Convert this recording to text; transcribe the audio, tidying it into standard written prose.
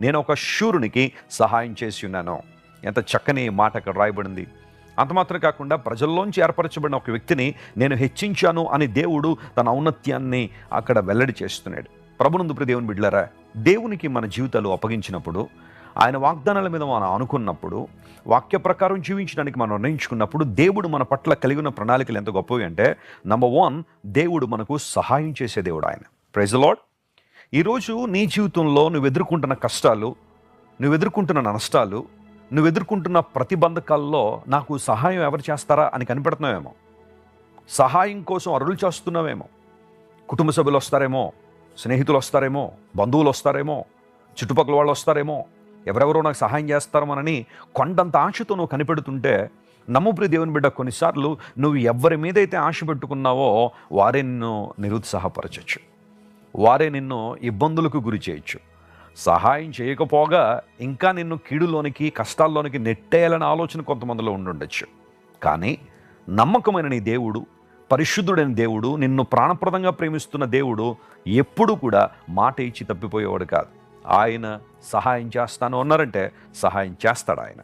నేను ఒక శూరునికి సహాయం చేసి ఉన్నాను. ఎంత చక్కని మాట అక్కడ రాయబడింది. అంత మాత్రం కాకుండా ప్రజల్లోంచి ఏర్పరచబడిన ఒక వ్యక్తిని నేను హెచ్చించాను అని దేవుడు తన ఔన్నత్యాన్ని అక్కడ వెల్లడి చేస్తున్నాడు. ప్రభునందు ప్రియ దేవుని బిడ్డలారా, దేవునికి మన జీవితాలు అప్పగించినప్పుడు, ఆయన వాగ్దానాల మీద మనం అనుకున్నప్పుడు, వాక్య ప్రకారం జీవించడానికి మనం నిర్ణయించుకున్నప్పుడు దేవుడు మన పట్ల కలిగి ఉన్న ప్రణాళికలు ఎంత గొప్పవి అంటే, నంబర్ 1, దేవుడు మనకు సహాయం చేసే దేవుడు ఆయన. Praise the lord. ఈరోజు నీ జీవితంలో నువ్వు ఎదుర్కొంటున్న కష్టాలు, నువ్వు ఎదుర్కొంటున్న నష్టాలు, నువ్వు ఎదుర్కొంటున్న ప్రతిబంధకాల్లో నాకు సహాయం ఎవరు చేస్తారా అని కనిపెడుతున్నావేమో. సహాయం కోసం అరులు చేస్తున్నావేమో. కుటుంబ సభ్యులు వస్తారేమో, స్నేహితులు వస్తారేమో, బంధువులు వస్తారేమో, చుట్టుపక్కల వాళ్ళు వస్తారేమో, ఎవరెవరో నాకు సహాయం చేస్తారమోనని కొండంత ఆశతో నువ్వు కనిపెడుతుంటే, నమ్మప్రియ దేవుని బిడ్డ, కొన్నిసార్లు నువ్వు ఎవరి మీదైతే ఆశ పెట్టుకున్నావో వారే నిన్ను నిరుత్సాహపరచచ్చు, వారే నిన్ను ఇబ్బందులకు గురి చేయొచ్చు. సహాయం చేయకపోగా ఇంకా నిన్ను కీడులోనికి, కష్టాల్లోనికి నెట్టేయాలనే ఆలోచన కొంతమందిలో ఉండుండొచ్చు. కానీ నమ్మకమైన నీ దేవుడు, పరిశుద్ధుడైన దేవుడు, నిన్ను ప్రాణప్రదంగా ప్రేమిస్తున్న దేవుడు ఎప్పుడూ కూడా మాట ఇచ్చి తప్పిపోయేవాడు కాదు. ఆయన సహాయం చేస్తాను అన్నారంటే సహాయం చేస్తాడు ఆయన.